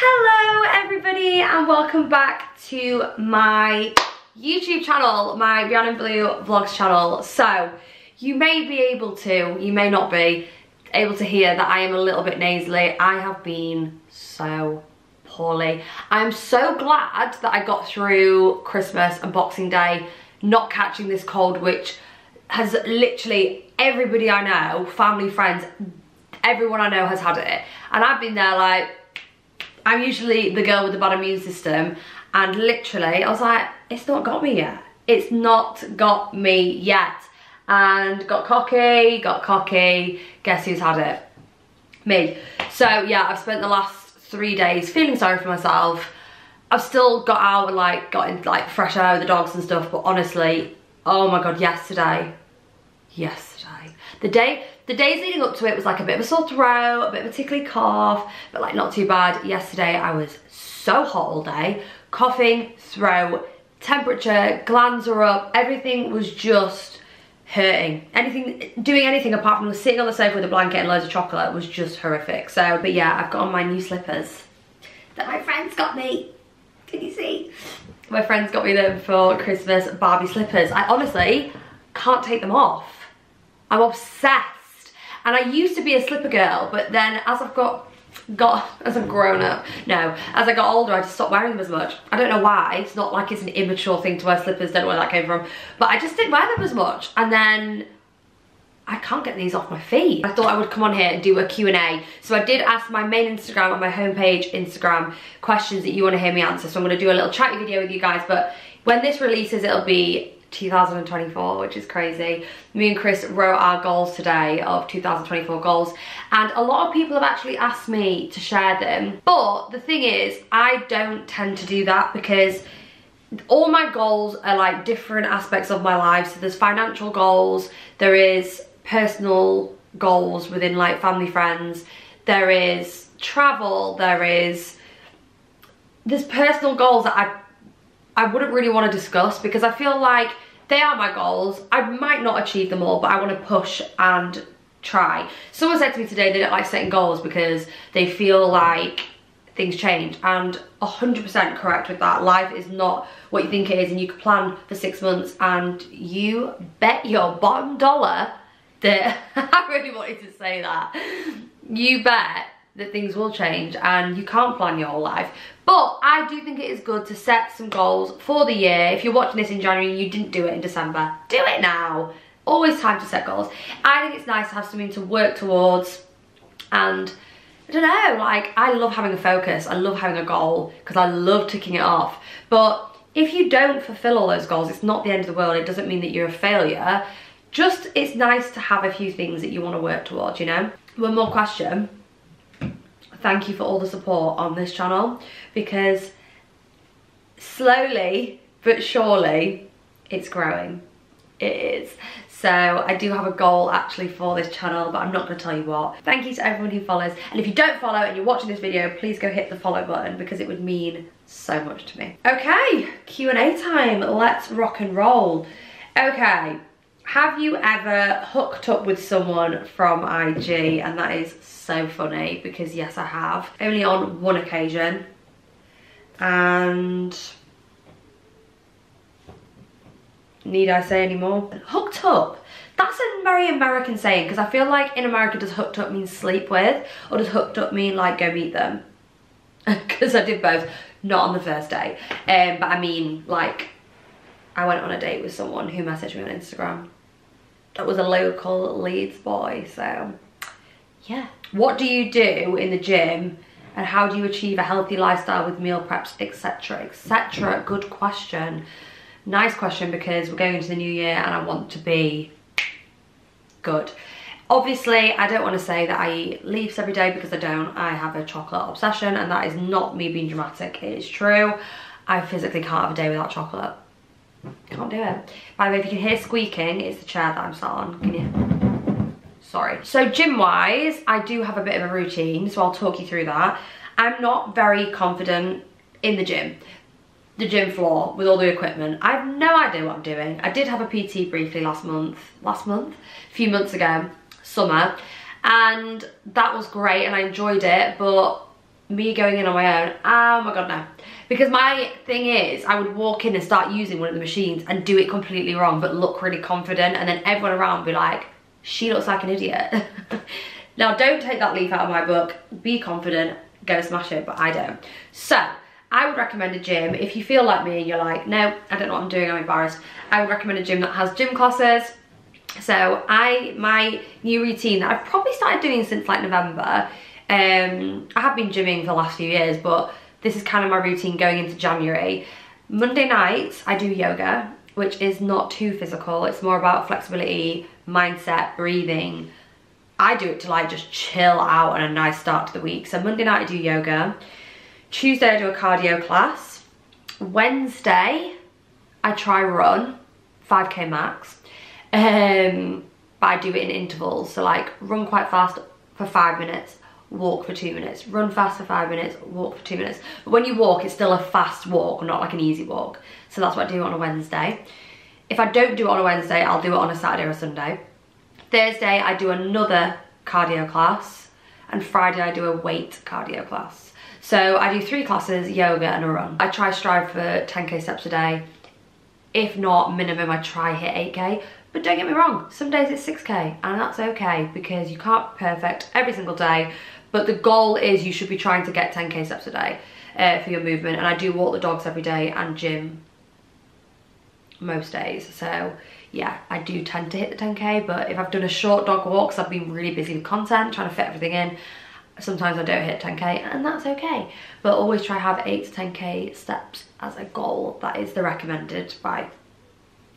Hello everybody and welcome back to my YouTube channel, my Rhiannon Blue Vlogs channel. So you may be able to, you may not be able to hear that I am a little bit nasally. I have been so poorly. I'm so glad that I got through Christmas and Boxing Day not catching this cold, which has literally everybody I know, family, friends, everyone I know has had it. And I've been there like, I'm usually the girl with the bad immune system, and literally I was like, it's not got me yet. It's not got me yet. And got cocky, guess who's had it? Me. So yeah, I've spent the last 3 days feeling sorry for myself. I've still got out and like got in like fresh air with the dogs and stuff, but honestly, oh my god, yesterday, the days leading up to it was like a bit of a sore throat, a bit of a tickly cough, but like not too bad. Yesterday I was so hot all day, coughing, throat, temperature, glands are up, everything was just hurting. Doing anything apart from sitting on the sofa with a blanket and loads of chocolate was just horrific. So, but yeah, I've got on my new slippers that my friends got me. Can you see? My friends got me them for Christmas, Barbie slippers. I honestly can't take them off. I'm obsessed. And I used to be a slipper girl, but then as I've as I've grown up, no, as I got older, I just stopped wearing them as much. I don't know why. It's not like it's an immature thing to wear slippers, don't know where that came from, but I just didn't wear them as much. And then I can't get these off my feet. I thought I would come on here and do a Q&A. So I did ask my main Instagram and my homepage Instagram questions that you want to hear me answer. So I'm going to do a little chatty video with you guys, but when this releases, it'll be 2024, which is crazy. Me and Chris wrote our goals today of 2024 goals, and a lot of people have actually asked me to share them, but the thing is, I don't tend to do that because all my goals are like different aspects of my life. So there's financial goals, there is personal goals within like family, friends, there is travel, there's personal goals that I wouldn't really want to discuss because I feel like they are my goals. I might not achieve them all, but I want to push and try. Someone said to me today they don't like setting goals because they feel like things change, and 100% correct with that. Life is not what you think it is, and you could plan for 6 months and you bet your bottom dollar that I really wanted to say that. You bet that things will change and you can't plan your whole life. But I do think it is good to set some goals for the year. If you're watching this in January and you didn't do it in December, do it now. Always time to set goals. I think it's nice to have something to work towards, and I don't know, like I love having a focus, I love having a goal because I love ticking it off. But if you don't fulfill all those goals, it's not the end of the world. It doesn't mean that you're a failure. Just, it's nice to have a few things that you want to work towards, you know? One more question. Thank you for all the support on this channel, because slowly but surely it's growing. It is. So I do have a goal actually for this channel, but I'm not going to tell you what. Thank you to everyone who follows, and if you don't follow and you're watching this video, please go hit the follow button because it would mean so much to me. Okay, Q&A time. Let's rock and roll. Okay, have you ever hooked up with someone from IG? And that is so funny because yes, I have. Only on one occasion. And need I say any more? Hooked up. That's a very American saying, because I feel like in America does hooked up mean sleep with, or does hooked up mean like go meet them? Because I did both, not on the first day. But I mean like I went on a date with someone who messaged me on Instagram. That was a local Leeds boy, so yeah. What do you do in the gym, and how do you achieve a healthy lifestyle with meal preps, etc, etc? Good question. Nice question, because we're going into the new year and I want to be good. Obviously, I don't want to say that I eat leaves every day, because I don't. I have a chocolate obsession, and that is not me being dramatic. It is true. I physically can't have a day without chocolate. Can't do it. By the way, if you can hear squeaking, it's the chair that I'm sat on. Can you? Sorry. So gym wise, I do have a bit of a routine, so I'll talk you through that. I'm not very confident in the gym floor with all the equipment. I have no idea what I'm doing. I did have a PT briefly a few months ago, summer, and that was great and I enjoyed it, but me going in on my own, oh my god, no. Because my thing is, I would walk in and start using one of the machines and do it completely wrong, but look really confident, and then everyone around would be like, she looks like an idiot. Now, don't take that leaf out of my book. Be confident, go smash it, but I don't. So, I would recommend a gym. If you feel like me and you're like, no, I don't know what I'm doing, I'm embarrassed, I would recommend a gym that has gym classes. So, my new routine that I've probably started doing since like November, I have been gymming for the last few years, but this is kind of my routine going into January. Monday nights, I do yoga, which is not too physical. It's more about flexibility, mindset, breathing. I do it to like just chill out and a nice start to the week. So Monday night I do yoga. Tuesday I do a cardio class. Wednesday I try run, 5k max. But I do it in intervals. So like run quite fast for 5 minutes, walk for 2 minutes, run fast for 5 minutes, walk for 2 minutes. But when you walk, it's still a fast walk, not like an easy walk. So that's what I do on a Wednesday. If I don't do it on a Wednesday, I'll do it on a Saturday or a Sunday. Thursday, I do another cardio class, and Friday I do a weight cardio class. So I do 3 classes, yoga and a run. I try strive for 10k steps a day. If not, minimum I try hit 8k. But don't get me wrong, some days it's 6k, and that's okay because you can't be perfect every single day. But the goal is you should be trying to get 10k steps a day for your movement. And I do walk the dogs every day and gym most days. So yeah, I do tend to hit the 10k, but if I've done a short dog walk, because I've been really busy with content, trying to fit everything in, sometimes I don't hit 10k, and that's okay. But always try to have 8 to 10k steps as a goal. That is the recommended by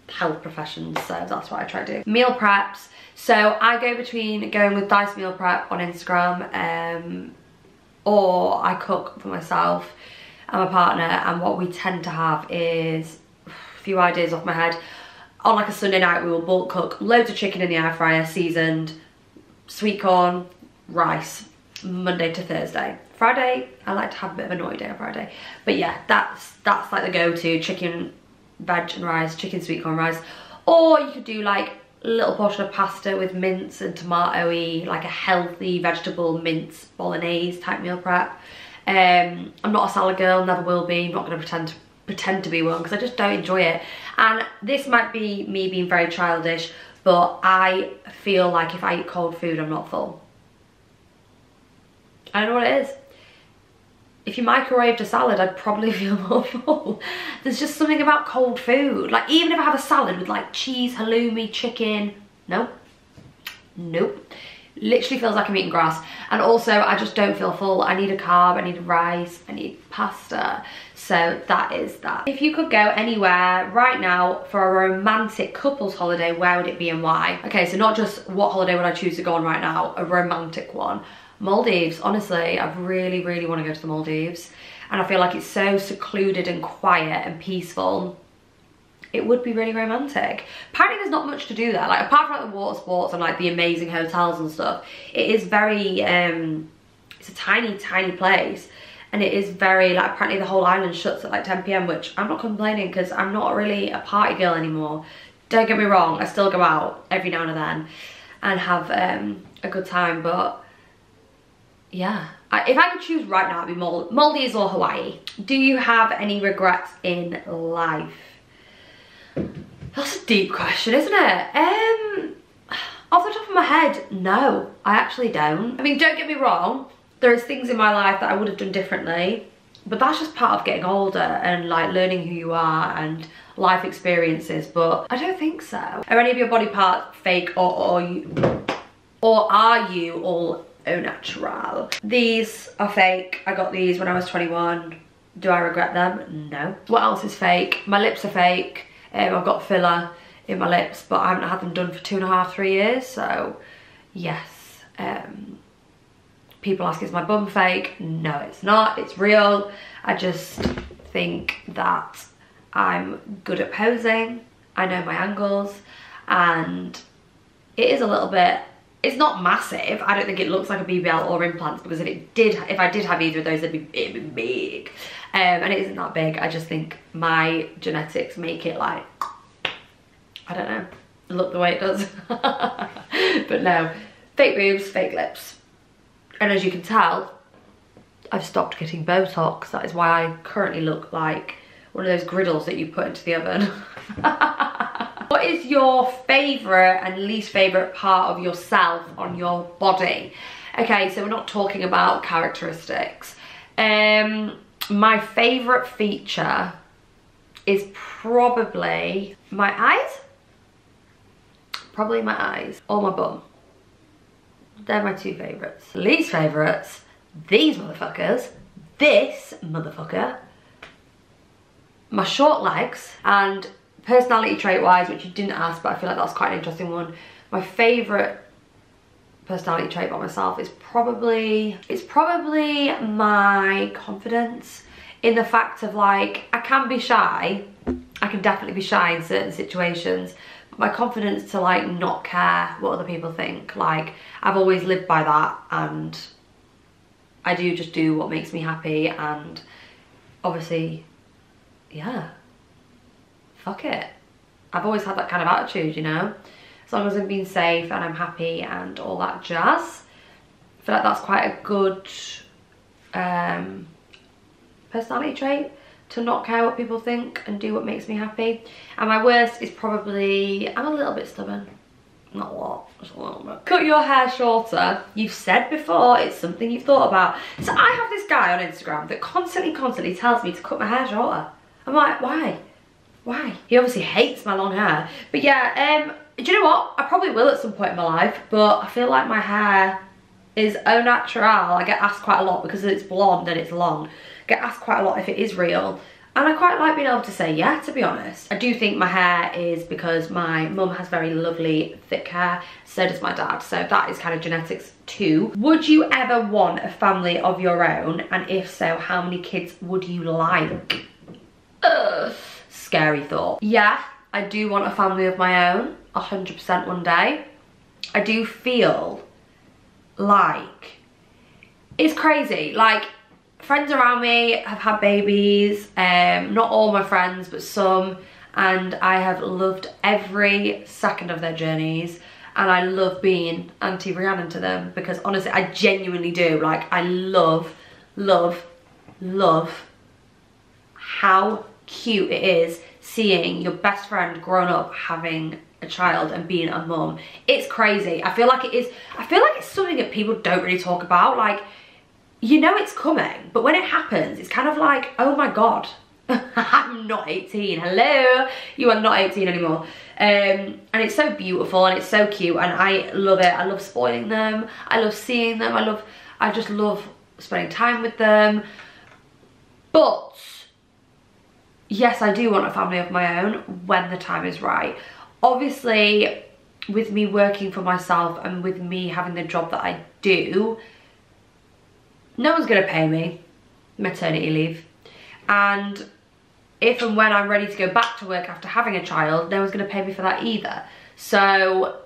health professions, so that's what I try to do. Meal preps. So I go between going with Dice Meal Prep on Instagram, or I cook for myself and my partner, and what we tend to have is, a few ideas off my head, on like a Sunday night we will bulk cook loads of chicken in the air fryer, seasoned, sweet corn, rice, Monday to Thursday. Friday, I like to have a bit of a naughty day on Friday. But yeah, that's like the go-to, chicken, veg and rice, chicken, sweet corn, rice. Or you could do like a little portion of pasta with mince and tomato-y, like a healthy vegetable mince bolognese type meal prep. I'm not a salad girl, never will be. I'm not going to pretend to be one because I just don't enjoy it. And this might be me being very childish, but I feel like if I eat cold food, I'm not full. I don't know what it is. If you microwaved a salad, I'd probably feel more full. There's just something about cold food. Like, even if I have a salad with like cheese, halloumi, chicken, nope. Literally feels like I'm eating grass. And also, I just don't feel full. I need a carb, I need rice, I need pasta. So that is that. If you could go anywhere right now for a romantic couples holiday, where would it be and why? Okay, so not just what holiday would I choose to go on right now, a romantic one. Maldives, honestly, I really, really want to go to the Maldives. And I feel like it's so secluded and quiet and peaceful. It would be really romantic. Apparently there's not much to do there. Like, apart from like the water sports and like the amazing hotels and stuff, it is very, it's a tiny, tiny place. And it is very, like, apparently the whole island shuts at like 10 p.m, which I'm not complaining because I'm not really a party girl anymore. Don't get me wrong, I still go out every now and then and have a good time, but yeah, if I could choose right now, it'd be Maldives or Hawaii. Do you have any regrets in life? That's a deep question, isn't it? Off the top of my head, no, I actually don't. I mean, don't get me wrong, there is things in my life that I would have done differently, but that's just part of getting older and like learning who you are and life experiences, but I don't think so. Are any of your body parts fake or are you all au natural? These are fake. I got these when I was 21. Do I regret them? No. What else is fake? My lips are fake. I've got filler in my lips, but I haven't had them done for 2.5, 3 years, so yes. People ask, is my bum fake? No, it's not, it's real. I just think that I'm good at posing. I know my angles, and it is a little bit, it's not massive. I don't think it looks like a BBL or implants, because if I did have either of those, it'd be big. And it isn't that big. I just think my genetics make it like, I don't know, look the way it does. But no, fake boobs, fake lips. And as you can tell, I've stopped getting Botox. That is why I currently look like one of those griddles that you put into the oven. What is your favourite and least favourite part of yourself on your body? Okay, so we're not talking about characteristics. My favourite feature is probably my eyes. Probably my eyes or my bum. They're my two favourites. Least favourites, these motherfuckers, this motherfucker, my short legs, and personality trait wise, which you didn't ask, but I feel like that's quite an interesting one. My favourite personality trait about myself is probably my confidence, in the fact of like, I can be shy, I can definitely be shy in certain situations, but my confidence to like not care what other people think, like I've always lived by that, and I do just do what makes me happy, and obviously, yeah, fuck it. I've always had that kind of attitude, you know? As long as I'm being safe and I'm happy and all that jazz. I feel like that's quite a good personality trait, to not care what people think and do what makes me happy. And my worst is probably, I'm a little bit stubborn. Not a lot, just a little bit. Cut your hair shorter. You've said before, it's something you've thought about. So I have this guy on Instagram that constantly tells me to cut my hair shorter. I'm like, why? Why? He obviously hates my long hair. But yeah, do you know what? I probably will at some point in my life, but I feel like my hair is au naturel. I get asked quite a lot because it's blonde and it's long. I get asked quite a lot if it is real. And I quite like being able to say yeah, to be honest. I do think my hair is because my mum has very lovely thick hair, so does my dad, so that is kind of genetics too. Would you ever want a family of your own? And if so, how many kids would you like? Ugh, scary thought. Yeah, I do want a family of my own, 100% one day. I do feel like it's crazy, like friends around me have had babies, not all my friends but some, and I have loved every second of their journeys, and I love being Auntie Rhiannon to them, because honestly I genuinely do. Like I love how cute it is seeing your best friend grown up having a child and being a mum. It's crazy. I feel like it's something that people don't really talk about. Like, you know it's coming, but when it happens, it's kind of like, oh my god, I'm not 18. Hello, you are not 18 anymore. And it's so beautiful and it's so cute, and I love it. I love spoiling them. I love seeing them. I just love spending time with them. But yes, I do want a family of my own when the time is right. Obviously, with me working for myself and with me having the job that I do, no one's gonna pay me maternity leave. And if and when I'm ready to go back to work after having a child, no one's gonna pay me for that either. So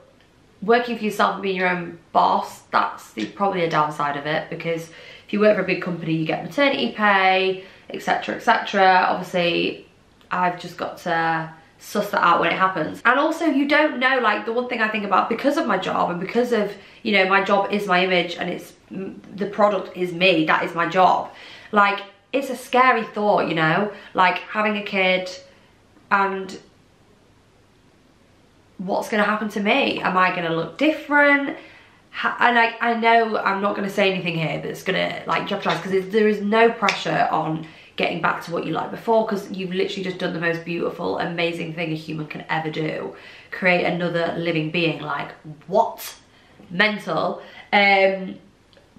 working for yourself and being your own boss, that's probably a downside of it, because if you work for a big company, you get maternity pay, etc, etc. Obviously, I've just got to suss that out when it happens. And also, you don't know, like, the one thing I think about, because of my job and because of, you know, my job is my image and it's the product is me, that is my job. Like, it's a scary thought, you know, like having a kid and what's gonna happen to me? Am I gonna look different? And I know I'm not gonna say anything here that's gonna like jeopardize, because there is no pressure on getting back to what you liked before, because you've literally just done the most beautiful, amazing thing a human can ever do. Create another living being. Like, what? Mental.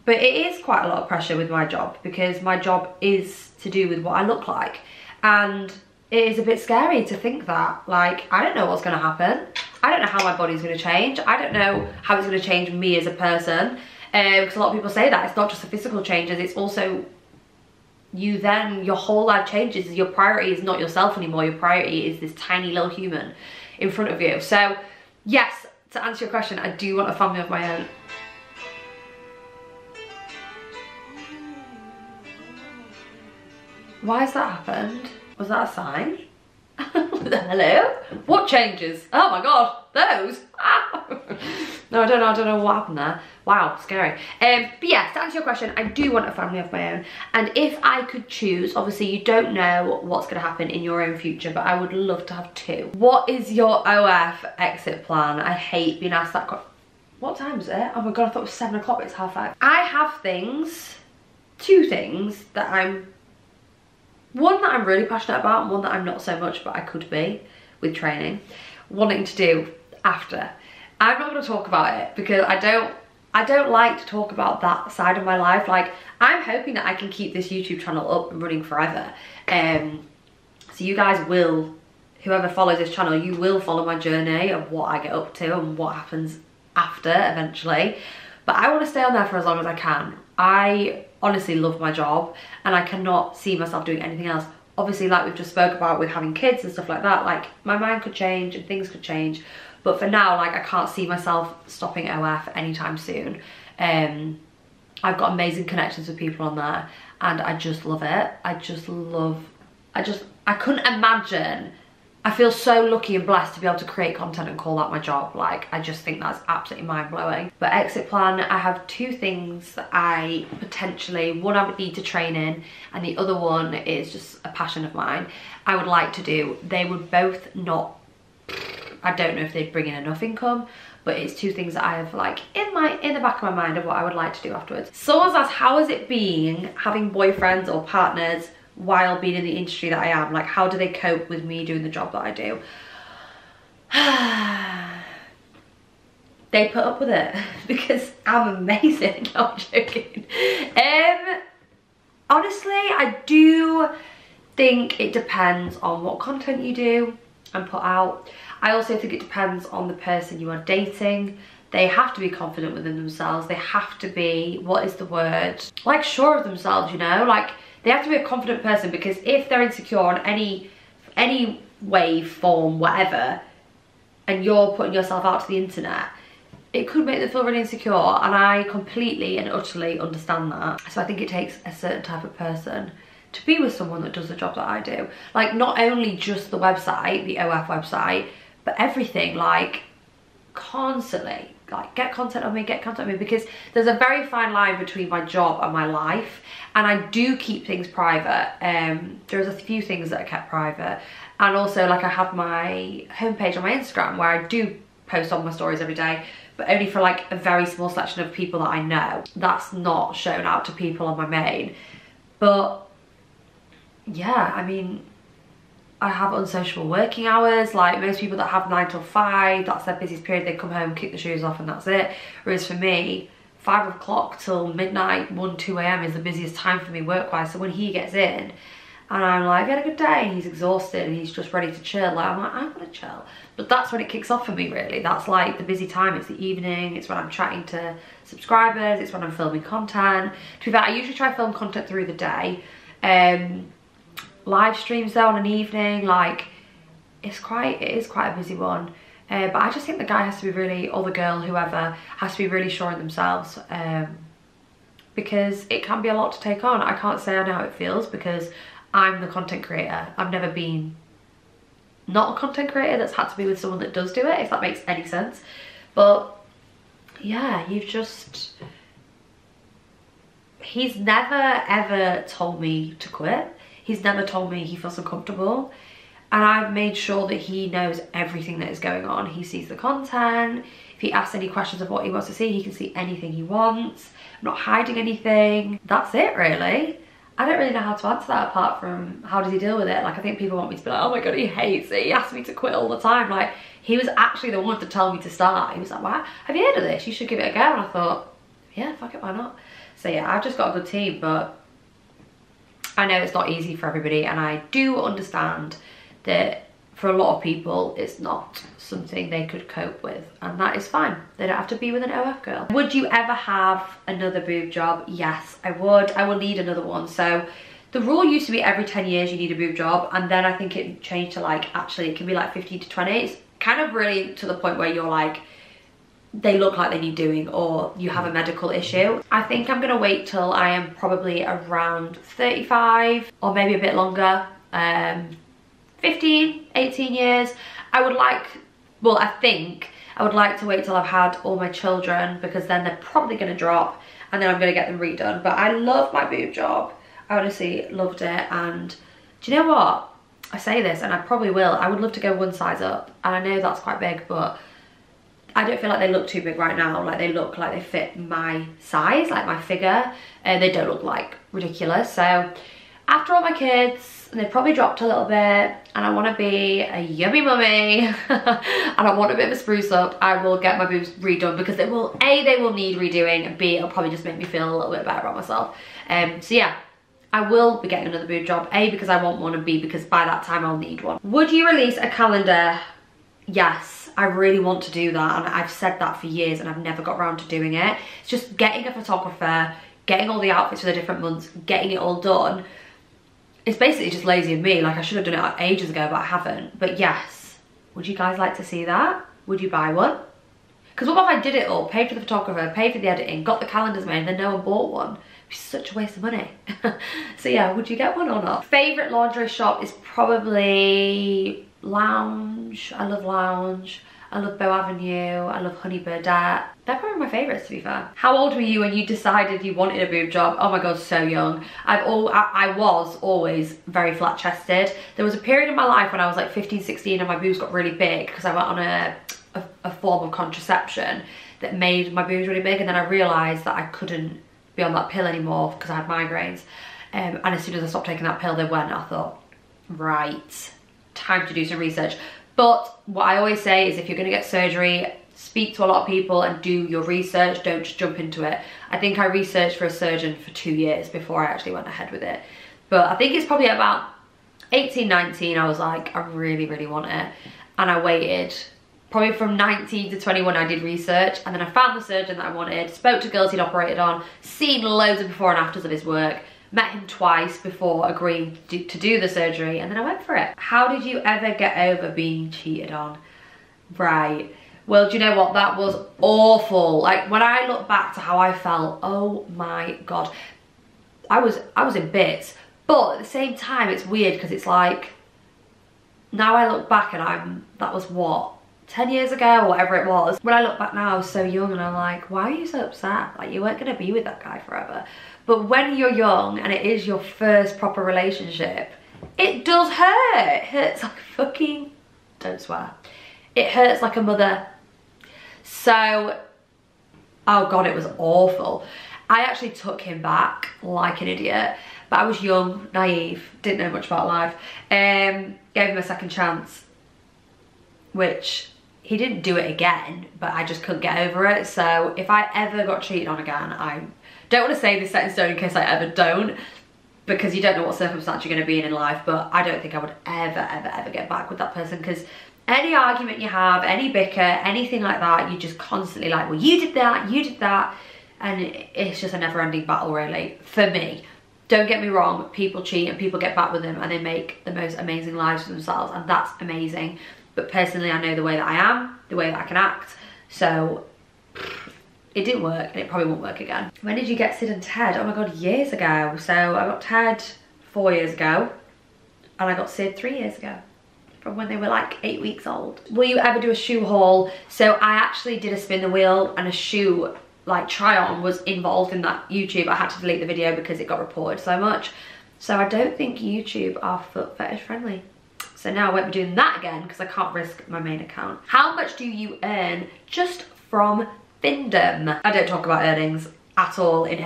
But it is quite a lot of pressure with my job, because my job is to do with what I look like. And it is a bit scary to think that, like, I don't know what's gonna happen. I don't know how my body's gonna change. I don't know how it's gonna change me as a person. Because a lot of people say that it's not just the physical changes, it's also your whole life changes. Your priority is not yourself anymore. Your priority is this tiny little human in front of you. So yes, to answer your question, I do want a family of my own. Why has that happened? Was that a sign? Hello? What changes? Oh my god. those? No, I don't know what happened there. Wow, scary. But yeah, to answer your question, I do want a family of my own. And if I could choose, obviously you don't know what's going to happen in your own future, but I would love to have 2. What is your OF exit plan? I hate being asked that question. What time is it? Oh my god, I thought it was 7 o'clock, it's 5:30. I have things, 2 things that one that I'm really passionate about and one that I'm not so much, but I could be with training, wanting to do after. I'm not going to talk about it because I don't like to talk about that side of my life. Like, I'm hoping that I can keep this YouTube channel up and running forever. So you guys will, whoever follows this channel, you will follow my journey of what I get up to and what happens after eventually. But I want to stay on there for as long as I can. I honestly love my job and I cannot see myself doing anything else. Obviously, like we've just spoke about with having kids and stuff like that, like my mind could change and things could change. But for now, like, I can't see myself stopping OF anytime soon. I've got amazing connections with people on there and I just love it. I couldn't imagine. I feel so lucky and blessed to be able to create content and call that my job. Like, I just think that's absolutely mind-blowing. But exit plan, I have 2 things that I potentially, one I would need to train in, and the other one is just a passion of mine I would like to do. They would both not, I don't know if they'd bring in enough income, but it's 2 things that I have like in the back of my mind of what I would like to do afterwards. Someone's asked, how is it being having boyfriends or partners while being in the industry that I am? Like, how do they cope with me doing the job that I do? They put up with it because I'm amazing. No, I'm joking. Honestly, I do think it depends on what content you do and put out. I also think it depends on the person you are dating. They have to be confident within themselves. They have to be, what is the word? Like, sure of themselves, you know? Like, they have to be a confident person, because if they're insecure on any way, form, whatever, and you're putting yourself out to the internet, it could make them feel really insecure, and I completely and utterly understand that. So I think it takes a certain type of person to be with someone that does the job that I do. Like, not only just the website, the OF website, but everything, like, constantly. Like, get content on me, because there's a very fine line between my job and my life, and I do keep things private. There's a few things that are kept private, and also, like, I have my homepage on my Instagram where I do post on my stories every day, but only for like a very small selection of people that I know. That's not shown out to people on my main. But yeah, I mean, I have unsociable working hours. Like most people that have 9 till 5, that's their busiest period. They come home, kick the shoes off, and that's it. Whereas for me, 5 o'clock till midnight, 1, 2 a.m. is the busiest time for me work-wise. So when he gets in and I'm like, I had a good day, and he's exhausted and he's just ready to chill, like, I'm like, I want to chill. But that's when it kicks off for me, really. That's like the busy time. It's the evening, it's when I'm chatting to subscribers, it's when I'm filming content. To be fair, I usually try to film content through the day. Live streams though on an evening, like, it is quite a busy one. But I just think the guy has to be really, or the girl, whoever, has to be really sure in themselves, because it can be a lot to take on. I can't say I know how it feels because I'm the content creator. I've never been not a content creator that's had to be with someone that does do it, if that makes any sense. But yeah, he's never ever told me to quit. He's never told me he feels uncomfortable, and I've made sure that he knows everything that is going on. He sees the content. If he asks any questions of what he wants to see, he can see anything he wants. I'm not hiding anything. That's it, really. I don't really know how to answer that apart from how does he deal with it. Like, I think people want me to be like, oh my god, he hates it, he asks me to quit all the time. Like, he was actually the one to tell me to start. He was like, wow, have you heard of this? You should give it a go. And I thought, yeah, fuck it, why not? So yeah, I've just got a good team, but I know it's not easy for everybody, and I do understand that for a lot of people it's not something they could cope with, and that is fine. They don't have to be with an OF girl. Would you ever have another boob job? Yes, I would. I will need another one. So the rule used to be every 10 years you need a boob job, and then I think it changed to like, actually it can be like 15 to 20. It's kind of really to the point where you're like, they look like they need doing, or you have a medical issue. I think I'm gonna wait till I am probably around 35, or maybe a bit longer. 15, 18 years. I would like Well, I think I would like to wait till I've had all my children, because then they're probably going to drop and then I'm going to get them redone. But I love my boob job. I honestly loved it. And do you know what? I say this, and I probably will. I would love to go one size up. And I know that's quite big, but I don't feel like they look too big right now. Like, they look like they fit my size, like my figure. And they don't look like ridiculous. So after all my kids, and they've probably dropped a little bit, and I want to be a yummy mummy, and I want a bit of a spruce up, I will get my boobs redone, because they will, A, they will need redoing, and B, it'll probably just make me feel a little bit better about myself. So yeah, I will be getting another boob job, A, because I want one, and B, because by that time I'll need one. Would you release a calendar? Yes, I really want to do that, and I've said that for years and I've never got around to doing it. It's just getting a photographer, getting all the outfits for the different months, getting it all done. It's basically just lazy of me. Like, I should have done it ages ago, but I haven't. But yes, would you guys like to see that? Would you buy one? Because what if I did it all, paid for the photographer, paid for the editing, got the calendars made, and then no one bought one? It'd be such a waste of money. So yeah, would you get one or not? Favourite lingerie shop is probably Lounge. I love Lounge. I love Bow Avenue. I love Honey Birdette. They're probably my favourites, to be fair. How old were you when you decided you wanted a boob job? Oh my god, so young. I was always very flat chested. There was a period in my life when I was like 15, 16 and my boobs got really big because I went on a form of contraception that made my boobs really big, and then I realised that I couldn't be on that pill anymore because I had migraines. And as soon as I stopped taking that pill, they went. I thought, right, time to do some research. But what I always say is, if you're going to get surgery, speak to a lot of people and do your research. Don't just jump into it. I think I researched for a surgeon for 2 years before I actually went ahead with it. But I think it's probably about 18, 19, I was like, I really, really want it. And I waited. Probably from 19 to 21 I did research, and then I found the surgeon that I wanted, spoke to girls he'd operated on, seen loads of before and afters of his work, met him twice before agreeing to do the surgery, and then I went for it. How did you ever get over being cheated on? Right. Well, do you know what? That was awful. Like, when I look back to how I felt, oh my god. I was in bits. But at the same time, it's weird because it's like, now I look back and that was what? 10 years ago or whatever it was. When I look back now, I was so young and I'm like, why are you so upset? Like, you weren't gonna be with that guy forever. But when you're young and it is your first proper relationship, it does hurt. It hurts like fucking, don't swear. It hurts like a mother. So, oh god, it was awful. I actually took him back like an idiot, but I was young, naive, didn't know much about life. Gave him a second chance, which he didn't do it again, but I just couldn't get over it. So if I ever got cheated on again, I don't want to say this set in stone in case I ever don't, because you don't know what circumstance you're going to be in life, but I don't think I would ever get back with that person, because any argument you have, any bicker, anything like that, you're just constantly like, well, you did that, and it's just a never-ending battle, really, for me. Don't get me wrong, people cheat and people get back with them and they make the most amazing lives for themselves, and that's amazing. But personally, I know the way that I am, the way that I can act, so it didn't work and it probably won't work again. When did you get Sid and Ted? Oh my god, years ago. So I got Ted 4 years ago and I got Sid 3 years ago, from when they were like 8 weeks old. Will you ever do a shoe haul? So I actually did a spin the wheel, and a shoe like try on was involved in that YouTube. I had to delete the video because it got reported so much. So I don't think YouTube are foot fetish friendly. So now I won't be doing that again because I can't risk my main account. How much do you earn just from Findom? I don't talk about earnings at all in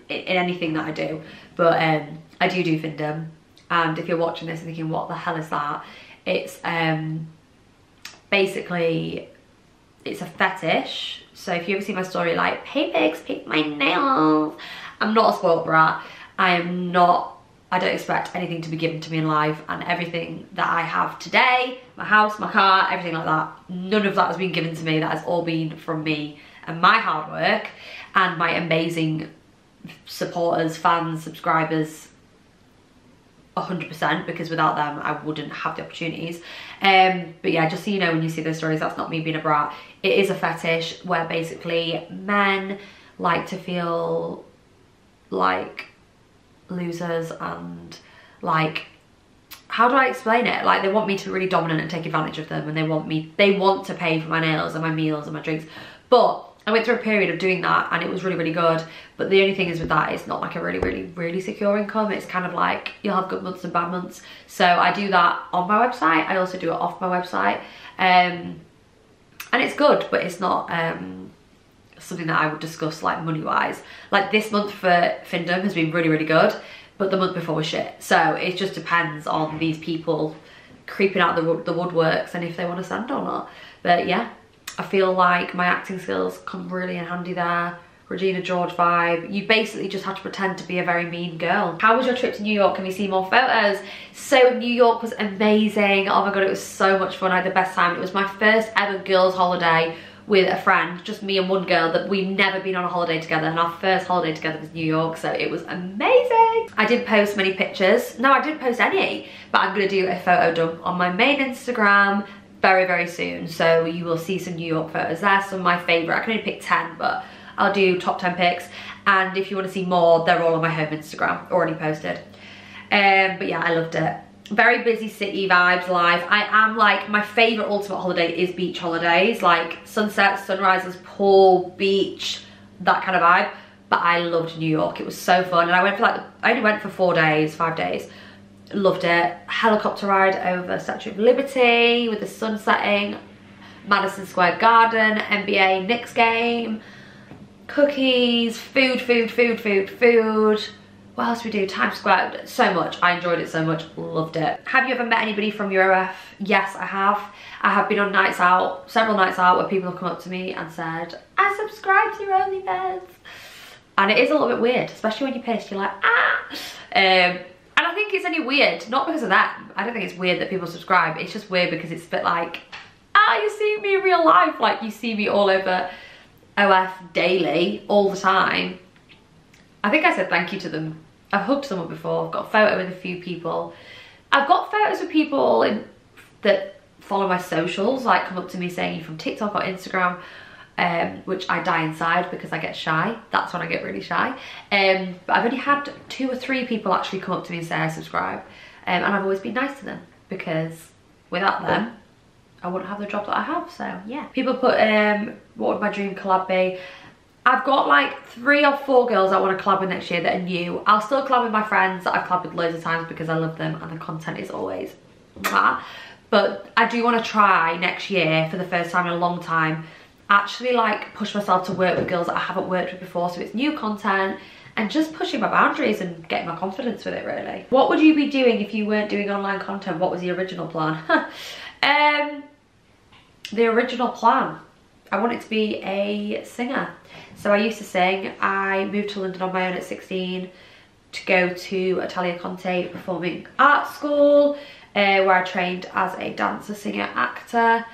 anything that I do, but I do Findom. And if you're watching this and thinking, what the hell is that? It's basically, it's a fetish. So if you ever see my story like, hey pigs, pick my nails. I'm not a spoiled brat. I don't expect anything to be given to me in life, and everything that I have today, my house, my car, everything like that, none of that has been given to me. That has all been from me and my hard work and my amazing supporters, fans, subscribers, 100%, because without them I wouldn't have the opportunities. But yeah, just so you know, when you see those stories, that's not me being a brat. It is a fetish where basically men like to feel like losers and like, how do I explain it? Like, they want me to be really dominant and take advantage of them, and they want to pay for my nails and my meals and my drinks. But I went through a period of doing that and it was really, really good. But the only thing is with that, it's not like a really, really, really secure income. It's kind of like, you'll have good months and bad months. So I do that on my website. I also do it off my website. And it's good, but it's not something that I would discuss like money-wise. Like, this month for Findom has been really, really good, but the month before was shit. So it just depends on these people creeping out the woodworks and if they want to send or not. But yeah, I feel like my acting skills come really in handy there. Regina George vibe. You basically just have to pretend to be a very mean girl. How was your trip to New York? Can we see more photos? So New York was amazing. Oh my God, it was so much fun. I had the best time. It was my first ever girls' holiday with a friend, just me and one girl, that we've never been on a holiday together, and our first holiday together was New York, so it was amazing. I didn't post many pictures. No, I didn't post any, but I'm gonna do a photo dump on my main Instagram very, very soon. So you will see some New York photos there, some of my favorite. I can only pick 10, but I'll do top 10 pics. And if you want to see more, they're all on my home Instagram, already posted. But yeah, I loved it. Very busy city vibes, life. I am like, my favorite ultimate holiday is beach holidays, like sunsets, sunrises, pool, beach, that kind of vibe. But I loved New York. It was so fun. And I went for like, I only went for 4 days, 5 days. Loved it. Helicopter ride over Statue of Liberty with the sun setting, Madison Square Garden, NBA Knicks game, cookies, food. What else we do? Times Square, so much. I enjoyed it so much, loved it. Have you ever met anybody from UOF? Yes, I have. I have been on nights out, several nights out, where people have come up to me and said, I subscribe to your OnlyFans. And it is a little bit weird, especially when you post, you're like, ah. And I think it's only weird, not because of that. I don't think it's weird that people subscribe. It's just weird because it's a bit like, ah, you see me in real life. Like, you see me all over OF daily, all the time. I think I said thank you to them. I've hugged someone before. I've got a photo with a few people. I've got photos of people that follow my socials, like come up to me saying you're from TikTok or Instagram, which I die inside because I get shy. That's when I get really shy. But I've only had 2 or 3 people actually come up to me and say I subscribe. And I've always been nice to them, because without them, I wouldn't have the job that I have. So yeah. People put, what would my dream collab be? I've got like 3 or 4 girls I want to collab with next year that are new. I'll still collab with my friends that I've collabed with loads of times because I love them and the content is always mwah. But I do want to try next year, for the first time in a long time, actually like push myself to work with girls that I haven't worked with before, so it's new content and just pushing my boundaries and getting my confidence with it, really. What would you be doing if you weren't doing online content? What was the original plan? The original plan, I wanted to be a singer. So I used to sing. I moved to London on my own at 16 to go to Italia Conte Performing Arts School, where I trained as a dancer, singer, actor,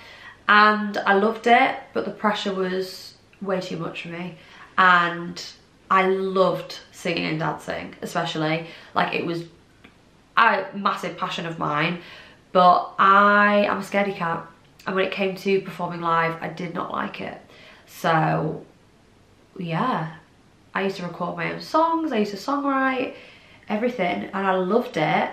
and I loved it, but the pressure was way too much for me. And I loved singing and dancing, especially. Like, it was a massive passion of mine, but I am a scaredy cat. And when it came to performing live, I did not like it. So yeah, I used to record my own songs, I used to songwrite, everything, and I loved it.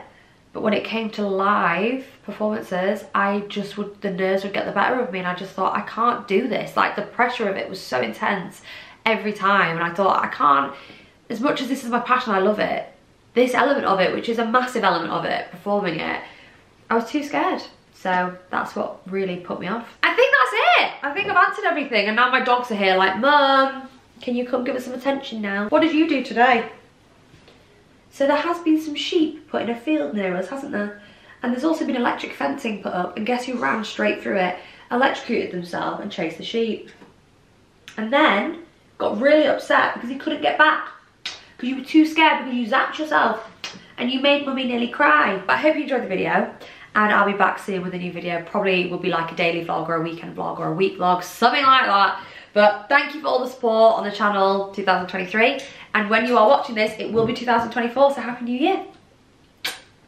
But when it came to live performances, the nerves would get the better of me, and I just thought, I can't do this. Like, the pressure of it was so intense every time, and I thought, I can't, as much as this is my passion, I love it, this element of it, which is a massive element of it, performing it, I was too scared. So that's what really put me off. I think that's it. I think I've answered everything, and now my dogs are here like, Mum, can you come give us some attention now? What did you do today? So there has been some sheep put in a field near us, hasn't there? And there's also been electric fencing put up, and guess who ran straight through it, electrocuted themselves and chased the sheep. And then got really upset because he couldn't get back, because you were too scared, because you zapped yourself and you made Mummy nearly cry. But I hope you enjoyed the video, and I'll be back soon with a new video. Probably will be like a daily vlog or a weekend vlog or a week vlog, something like that. But thank you for all the support on the channel 2023. And when you are watching this, it will be 2024, so Happy New Year.